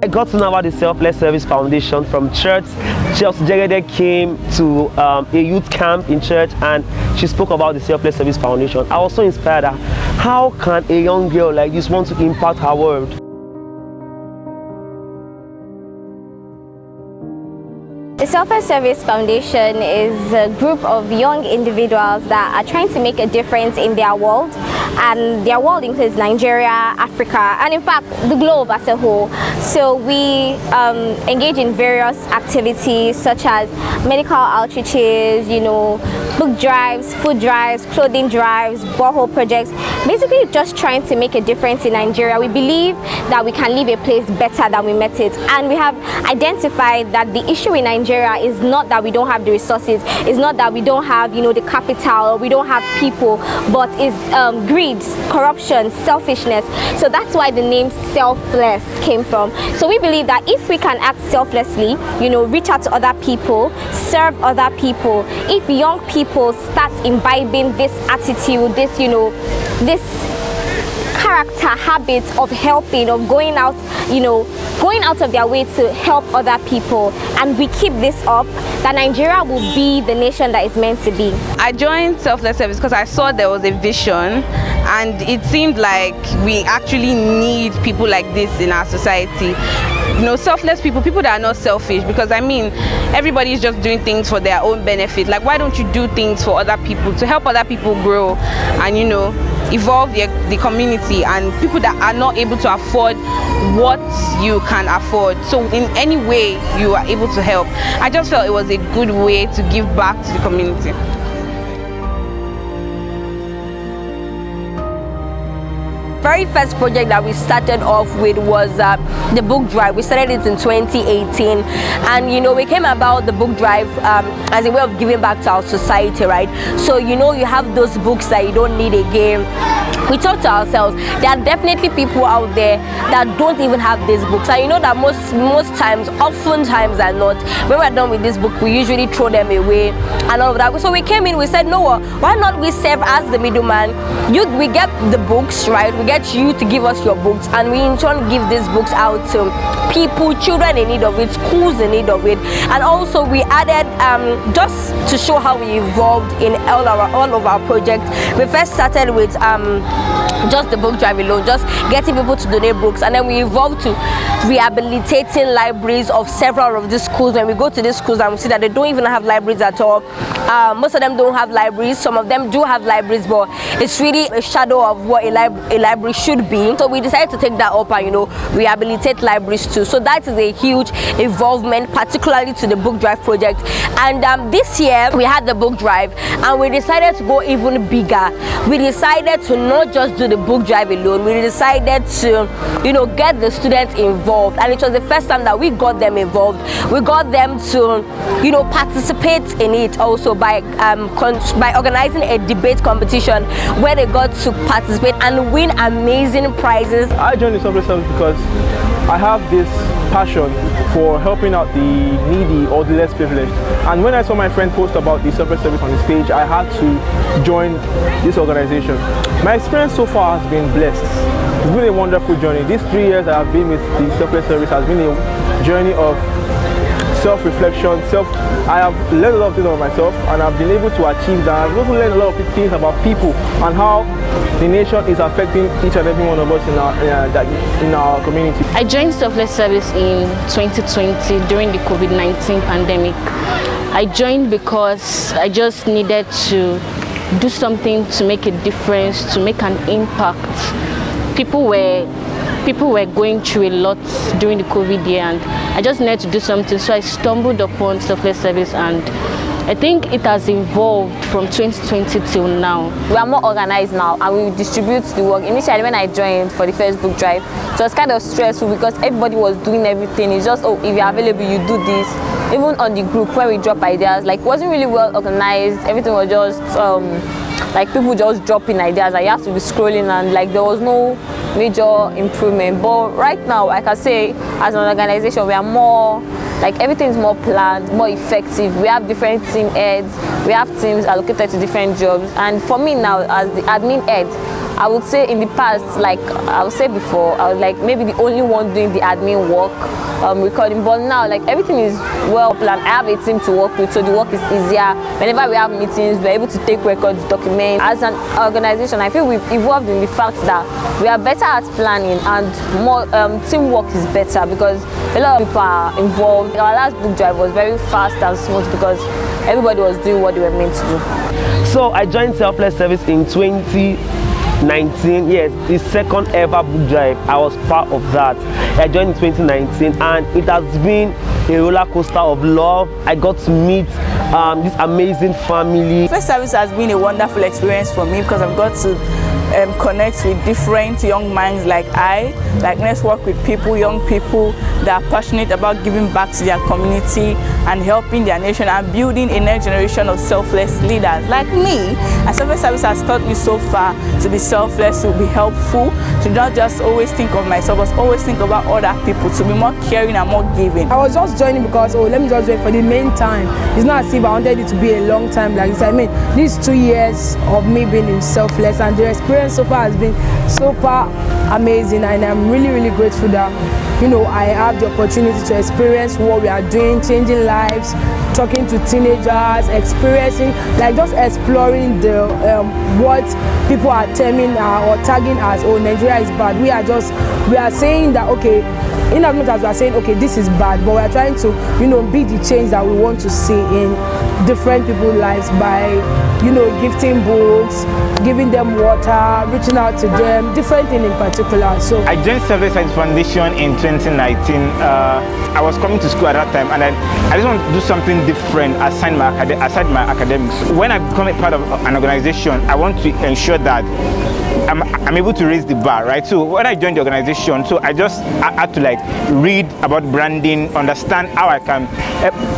I got to know about the Selfless Service Foundation from church. Chelsea Jegede came to a youth camp in church and she spoke about the Selfless Service Foundation. I was so inspired that how can a young girl like this want to impact her world? The Selfless Service Foundation is a group of young individuals that are trying to make a difference in their world, and their world includes Nigeria, Africa, and in fact the globe as a whole. So we engage in various activities such as medical outreaches, book drives, food drives, clothing drives, borehole projects, basically just trying to make a difference in Nigeria. We believe that we can leave a place better than we met it, and we have identified that the issue in Nigeria is not that we don't have the resources, it's not that we don't have the capital, or we don't have people, but it's greed, corruption, selfishness. So that's why the name Selfless came from. So we believe that if we can act selflessly, reach out to other people, serve other people, if young people start imbibing this attitude, this character habit of helping, of going out of their way to help other people, and we keep this up, that Nigeria will be the nation that is meant to be. I joined Selfless Service because I saw there was a vision, and it seemed like we actually need people like this in our society. Selfless people that are not selfish, because everybody is just doing things for their own benefit. Like, why don't you do things for other people, to help other people grow and evolve the community, and people that are not able to afford what you can afford. So in any way you are able to help, I just felt it was a good way to give back to the community. Very first project that we started off with was the book drive. We started it in 2018, and we came about the book drive as a way of giving back to our society, right? So you have those books that you don't need again. We talked to ourselves, there are definitely people out there that don't even have these books, and that most times, oftentimes are not, when we're done with this book, we usually throw them away and all of that. So we came in, we said, no, why not we serve as the middleman? We get the books, right? We get you to give us your books, and we in turn give these books out to people, children in need of it, schools in need of it. And also we added, just to show how we evolved in all of our projects, we first started with just the book drive alone, just getting people to donate books, and then we evolved to rehabilitating libraries of several of these schools. When we go to these schools and we see that they don't even have libraries at all, most of them don't have libraries, some of them do have libraries, but it's really a shadow of what a library should be. So we decided to take that up and rehabilitate libraries too. So that is a huge involvement, particularly to the book drive project. And this year we had the book drive, and we decided to go even bigger. We decided to not just do the book drive alone, we decided to get the students involved, and it was the first time that we got them involved. We got them to participate in it also by organizing a debate competition where they got to participate and win amazing prizes. I joined the Selfless Service because I have this passion for helping out the needy or the less privileged, and when I saw my friend post about the Selfless Service on his page, I had to join this organization. My experience so far has been blessed. It's been a wonderful journey. These 3 years I have been with the Selfless Service has been a journey of self-reflection. I have learned a lot of things about myself, and I've been able to achieve that. I've also learned a lot of things about people and how the nation is affecting each and every one of us in our community. I joined Selfless Service in 2020 during the COVID-19 pandemic. I joined because I just needed to do something to make a difference, to make an impact. People were going through a lot during the COVID year, and I just needed to do something, so I stumbled upon Selfless Service, and I think it has evolved from 2020 till now. We are more organized now, and we distribute the work. Initially, when I joined for the first book drive, it was kind of stressful because everybody was doing everything. It's just, if you're available, you do this. Even on the group where we drop ideas, it wasn't really well organized. Everything was just people just dropping ideas, you have to be scrolling, and there was no major improvement. But right now, I can say, as an organization, we are more everything is more planned, more effective. We have different team heads, we have teams allocated to different jobs, and for me now, as the admin head, I would say in the past, like I would say before, I was like maybe the only one doing the admin work, recording, but now like everything is well planned. I have a team to work with, so the work is easier. Whenever we have meetings, we're able to take records, document. As an organization, I feel we've evolved in the fact that we are better at planning, and more teamwork is better because a lot of people are involved. Our last book drive was very fast and smooth because everybody was doing what they were meant to do. So I joined Selfless Service in 2019. Yes, the second ever book drive. I was part of that. I joined in 2019, and it has been a roller coaster of love. I got to meet this amazing family. Selfless Service has been a wonderful experience for me because I've got to connect with different young minds like network with people, young people that are passionate about giving back to their community and helping their nation and building a next generation of selfless leaders like me. And Selfless Service has taught me so far to be selfless, to be helpful, to not just always think of myself, but always think about other people, to be more caring and more giving. I was just joining because, let me just do it for the main time. It's not as if I wanted it to be a long time like this. I mean, these 2 years of me being in Selfless, and the experience so far has been super amazing, and I'm really, really grateful that I have the opportunity to experience what we are doing, changing lives, talking to teenagers, experiencing, like just exploring the what people are terming or tagging as, oh, Nigeria is bad. We are saying that, okay, in as much as we are saying, okay, this is bad, but we are trying to, be the change that we want to see in different people's lives by, gifting books, giving them water, reaching out to them, different things in particular. So I joined Selfless Service Foundation in 2019. I was coming to school at that time, and I just want to do something different aside my academics. When I become a part of an organization, I want to ensure that I'm able to raise the bar, right? So when I joined the organization, I had to like read about branding, understand how I can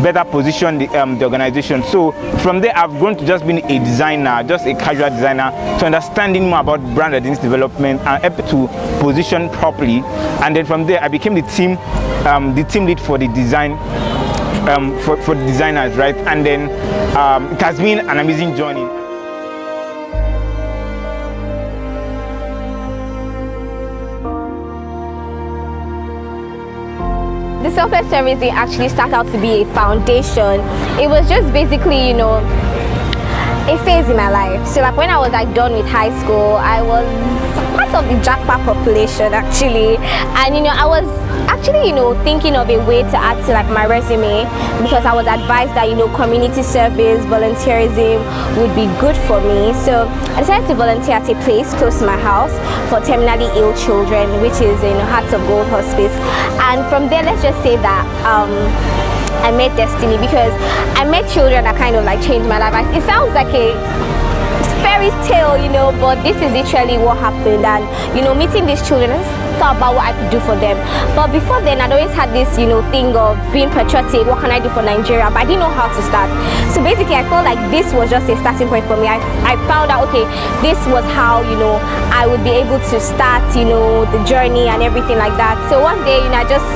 better position the organization. So from there, I've grown to just being a designer, just a casual designer, to understanding more about brand identity development and able to position properly. And then from there, I became the team lead for the design, for the designers, right? And then it has been an amazing journey. The Selfless Service didn't actually start out to be a foundation. It was just basically, a phase in my life. So like when I was done with high school, I was part of the jackpot population actually, and I was actually thinking of a way to add to like my resume, because I was advised that community service, volunteerism would be good for me. So I decided to volunteer at a place close to my house for terminally ill children, which is Hearts of Gold Hospice. And from there, let's just say that I met destiny, because I met children that kind of like changed my life. It sounds like a fairy tale, but this is literally what happened. And meeting these children, I thought about what I could do for them. But before then, I'd always had this thing of being patriotic. What can I do for Nigeria? But I didn't know how to start. So basically, I felt like this was just a starting point for me. I found out, okay, this was how I would be able to start the journey and everything like that. So one day, I just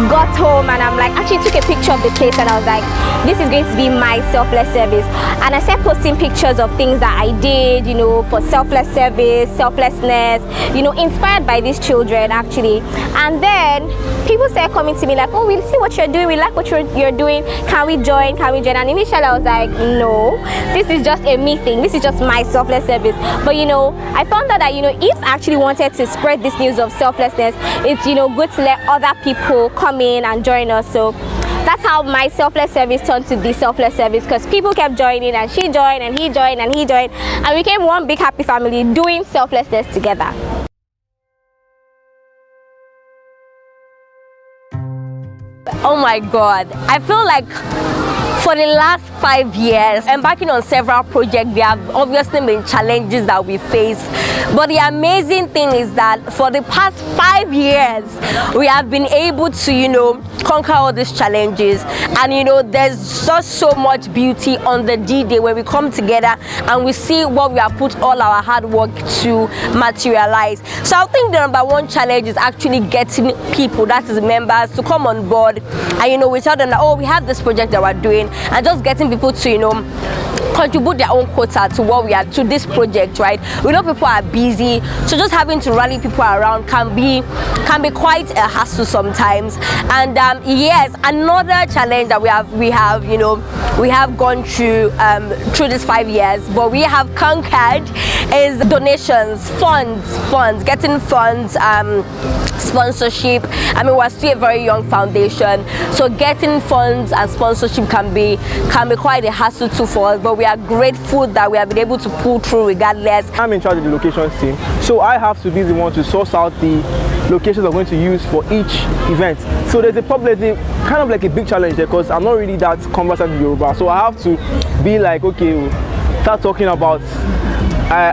got home and I'm like, actually took a picture of the place, and I was like, this is going to be my selfless service. And I started posting pictures of things that I did, for selfless service, selflessness, inspired by these children actually. And then people started coming to me like, oh, we see what you're doing, we like what you're doing, can we join? And initially I was like, no, this is just a me thing, this is just my selfless service. But I found out that if I actually wanted to spread this news of selflessness, it's good to let other people come in and join us. So that's how my selfless service turned to the selfless service, because people kept joining, and she joined, and he joined, and he joined, and we became one big happy family doing selflessness together. Oh my God, I feel like for the last 5 years, embarking on several projects, there have obviously been challenges that we face. But the amazing thing is that for the past 5 years, we have been able to, conquer all these challenges. And, there's just so much beauty on the D-Day when we come together and we see what we have put all our hard work to materialize. So I think the number one challenge is actually getting people, that is members, to come on board. And, we tell them that, oh, we have this project that we're doing, and just getting people to, contribute their own quota to what we are to this project, right? We know people are busy, so just having to rally people around can be quite a hassle sometimes. And yes, another challenge that we have gone through this 5 years, but we have conquered, is donations, funds, getting funds, sponsorship. I mean, we're still a very young foundation, so getting funds and sponsorship can be quite a hassle too for us, but we are grateful that we have been able to pull through regardless. I'm in charge of the locations team, so I have to be the one to source out the locations I'm going to use for each event. So there's kind of like a big challenge there, because I'm not really that conversant in Yoruba, so I have to be like, okay, start talking about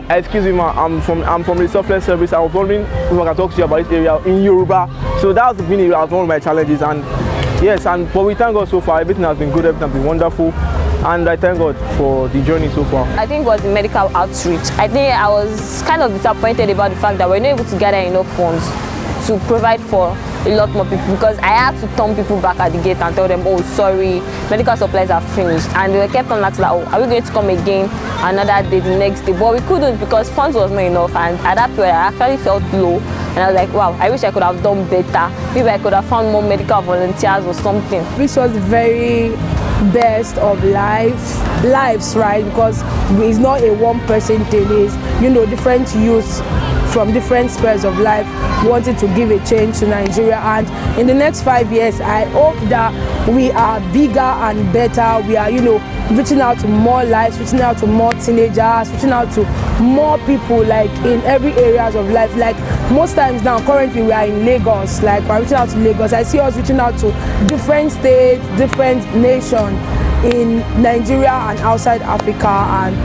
excuse me, ma, I'm from the Selfless Service. I was wondering if I can talk to you about this area in Yoruba. So that's been one of my challenges, and yes, but we thank God so far. Everything has been good, everything has been wonderful, and I thank God for the journey so far. I think it was the medical outreach. I think I was kind of disappointed about the fact that we're not able to gather enough funds to provide for a lot more people, because I had to turn people back at the gate and tell them, oh sorry, medical supplies are finished, and they kept on asking, oh, are we going to come again another day, the next day? But we couldn't, because funds was not enough, and at that point I actually felt low, and I was like, wow, I wish I could have done better. Maybe I could have found more medical volunteers or something. This was the very best of lives, right? Because it's not a one person thing, it's different youths from different spheres of life wanted to give a change to Nigeria. And in the next 5 years, I hope that we are bigger and better. We are, reaching out to more lives, reaching out to more teenagers, reaching out to more people, like in every areas of life. Like most times now, currently we are in Lagos, like we're reaching out to Lagos. I see us reaching out to different states, different nations in Nigeria and outside Africa and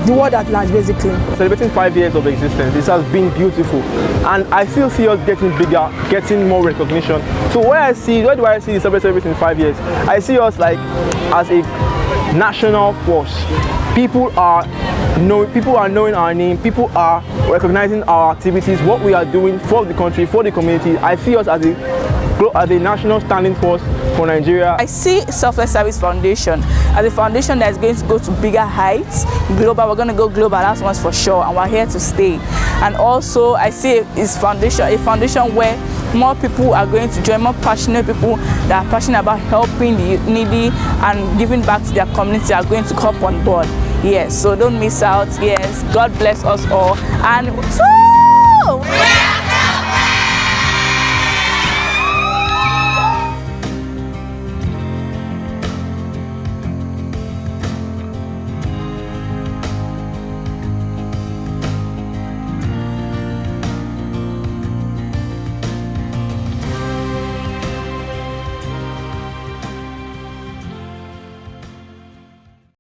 the world at large, basically. Celebrating 5 years of existence, this has been beautiful, and I still see us getting bigger, getting more recognition. So where do I see the Selfless Service in 5 years? I see us like as a national force. People are knowing our name, people are recognizing our activities, what we are doing for the country, for the community. I see us as a national standing force for Nigeria. I see Selfless Service Foundation as a foundation that is going to go to bigger heights, global. We're going to go global, that's once for sure, and we're here to stay. And also I see a foundation where more people are going to join, more passionate people that are passionate about helping the needy and giving back to their community are going to come on board. Yes, so don't miss out. Yes, God bless us all. And